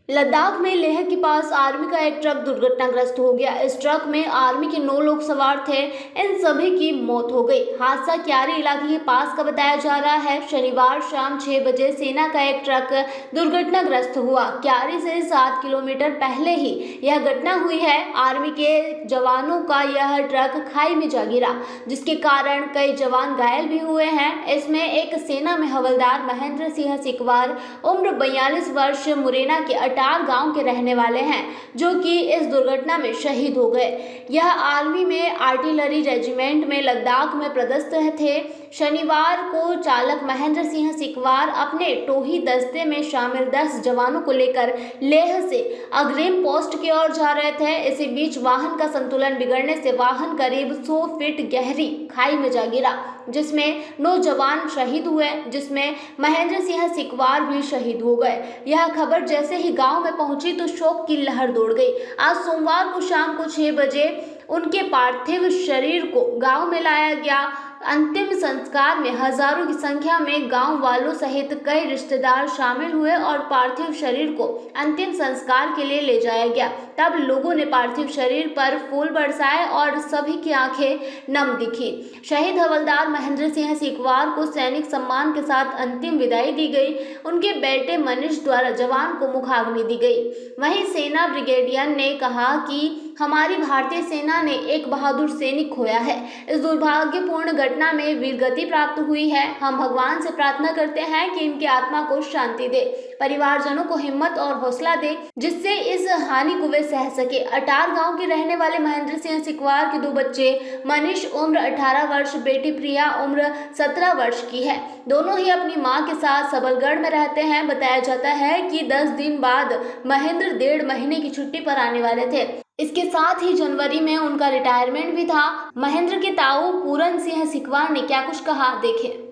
लद्दाख में लेह के पास आर्मी का एक ट्रक दुर्घटनाग्रस्त हो गया। इस ट्रक में आर्मी के 9 लोग सवार थे। इन सभी की मौत हो गई। हादसा क्यारी इलाके के पास का बताया जा रहा है। शनिवार शाम 6 बजे सेना का एक ट्रक दुर्घटनाग्रस्त हुआ। क्यारी से 7 किलोमीटर पहले ही यह घटना हुई है। आर्मी के जवानों का यह ट्रक खाई में जा गिरा, जिसके कारण कई जवान घायल भी हुए हैं। इसमें एक सेना में हवलदार महेंद्र सिंह सिकवार उम्र 42 वर्ष मुरैना के अटार गांव के रहने वाले हैं, जो कि इस दुर्घटना में शहीद हो गए। यह आर्मी में आर्टिलरी रेजिमेंट में लद्दाख में पदस्थ थे। शनिवार को चालक महेंद्र सिंह सिकवार अपने टोही दस्ते में शामिल 10 जवानों को लेकर लेह से अग्रिम पोस्ट की ओर जा रहे थे। इसी बीच वाहन का संतुलन बिगड़ने से वाहन करीब 100 फीट गहरी खाई में जा गिरा, जिसमें 9 जवान शहीद हुए, जिसमें महेंद्र सिंह सिकवार भी शहीद हो गए। यह खबर जैसे ही गांव में पहुंची तो शोक की लहर दौड़ गई। आज सोमवार को शाम को 6 बजे उनके पार्थिव शरीर को गांव में लाया गया। अंतिम संस्कार में हजारों की संख्या में गांव वालों सहित कई रिश्तेदार शामिल हुए और पार्थिव शरीर को अंतिम संस्कार के लिए ले जाया गया। तब लोगों ने पार्थिव शरीर पर फूल बरसाए और सभी की आंखें नम दिखी। शहीद हवलदार महेंद्र सिंह सिकवार को सैनिक सम्मान के साथ अंतिम विदाई दी गई। उनके बेटे मनीष द्वारा जवान को मुखाग्नि दी गई। वहीं सेना ब्रिगेडियर ने कहा कि हमारी भारतीय सेना ने एक बहादुर सैनिक खोया है। इस दुर्भाग्यपूर्ण घटना में वीरगति प्राप्त हुई है। हम भगवान से प्रार्थना करते हैं कि इनकी आत्मा को शांति दे, परिवारजनों को हिम्मत और हौसला दे, जिससे इस हानि को वे सह सके। अटार गांव के रहने वाले महेंद्र सिंह सिकवार के 2 बच्चे, मनीष उम्र 18 वर्ष, बेटी प्रिया उम्र 17 वर्ष की है। दोनों ही अपनी मां के साथ सबलगढ़ में रहते हैं। बताया जाता है कि 10 दिन बाद महेंद्र 1.5 महीने की छुट्टी पर आने वाले थे। इसके साथ ही जनवरी में उनका रिटायरमेंट भी था। महेंद्र के ताऊ पूरन सिंह सिकवार ने क्या कुछ कहा, देखें।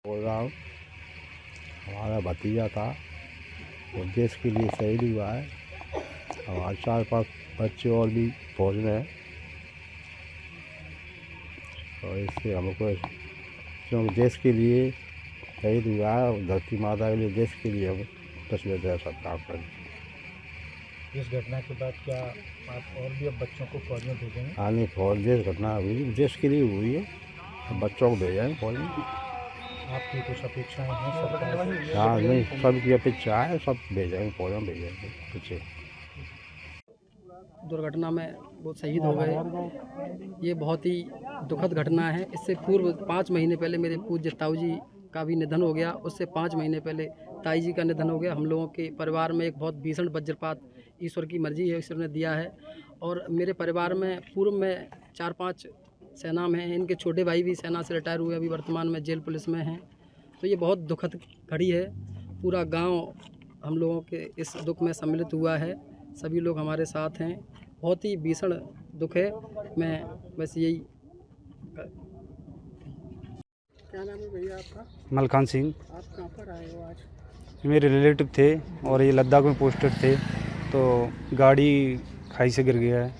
बोल रहा हूँ, हमारा भतीजा था, वो देश के लिए शहीद हुआ है। हमारे 4-5 बच्चे और भी फौज में हैं और इससे हमको, क्योंकि देश के लिए शहीद हुआ है, धरती माता के लिए, देश के लिए हम तस्वीर दे सकता हूँ। इस घटना के बाद क्या आप और भी अब बच्चों को फौज में भेजेंगे? हाँ, नहीं, फौज देश घटना हुई, देश के लिए हुई है, बच्चों को भेजेंगे फौज में। आपकी कुछ अपेक्षाएं हैं सरकार से? हाँ, नहीं, सबकी अपेक्षा है, सब भेजेंगे, फौज में भेजेंगे पीछे। दुर्घटना में वो शहीद हो गए। ये बहुत ही दुखद घटना है। इससे पूर्व 5 महीने पहले मेरे पूज्य ताऊ जी का भी निधन हो गया। उससे 5 महीने पहले ताई जी का निधन हो गया। हम लोगों के परिवार में एक बहुत भीषण वज्रपात, ईश्वर की मर्जी है, ईश्वर ने दिया है। और मेरे परिवार में पूर्व में 4-5 सेना में हैं। इनके छोटे भाई भी सेना से रिटायर हुए, अभी वर्तमान में जेल पुलिस में हैं। तो ये बहुत दुखद घड़ी है। पूरा गांव हम लोगों के इस दुख में सम्मिलित हुआ है, सभी लोग हमारे साथ हैं। बहुत ही भीषण दुख है। मैं बस यही। क्या नाम है भैया आपका? मलखान सिंह। आप कहाँ पर आए हो आज? मेरे रिलेटिव थे और ये लद्दाख में पोस्टेड थे, तो गाड़ी खाई से गिर गया है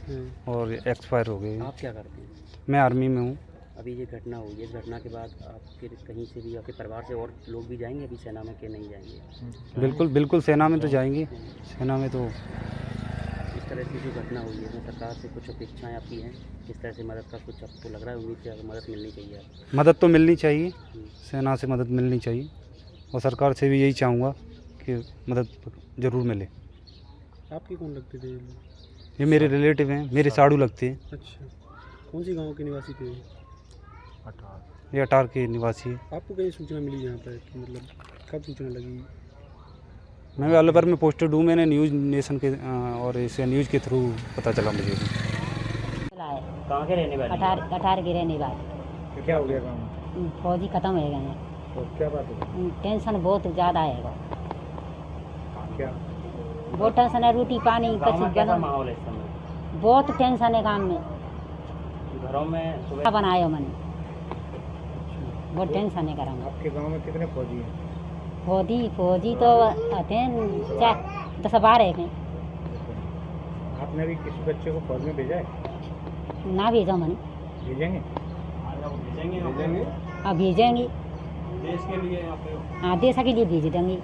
और एक्सपायर हो गए। आप क्या करते हैं? मैं आर्मी में हूँ। अभी ये घटना हुई है, इस घटना के बाद आप फिर कहीं से भी आपके परिवार से और लोग भी जाएंगे अभी सेना में, कि नहीं जाएंगे? बिल्कुल बिल्कुल सेना में तो जाएंगे। सेना में तो इस तरह की जो घटना हुई है उसमें सरकार से कुछ अपेक्षाएं आपकी हैं? किस तरह से मदद का कुछ आपको लग रहा है, उम्मीद से मदद मिलनी चाहिए आपको? मदद तो मिलनी चाहिए, सेना से मदद मिलनी चाहिए और सरकार से भी यही चाहूँगा कि मदद ज़रूर मिले। आपके कौन लगते थे? ये मेरे रिलेटिव हैं, मेरे साड़ू लगते हैं। अच्छा, कौन सी गांव के निवासी थे? ये अटार के निवासी है। आपको कहीं सूचना मिली यहाँ पर कि मतलब कब सूचना लगी? मैं अलवर में पोस्टेड हूँ। मैंने न्यूज़ नेशन के और इसे न्यूज़ के थ्रू पता चला मुझे भी। कहाँ के रहने वाले? अठार के रहने वाले। तो क्या हो गया गाँव में? फौजी खत्म हो गए हैं। तो क्या बात है? टेंशन बहुत ज़्यादा है। क्या बहुत टेंशन है, रोटी पानी गाँव में कुछ कैसा बना, माहौल है इस समय? बहुत टेंशन है गाँव में। घरों में सुबह क्या बनाए हो मैंने, बहुत टेंशन है घरों में। आपके गांव में कितने फौजी हैं? फौजी तो आते हैं 10-12 हैं। आपने भी किसी बच्चे को फौज में भेजा है? ना भेजो मैंने, भेजेंगे? हाँ भेजेंगे। देश के लिए? हाँ देश के लिए भेज देंगे।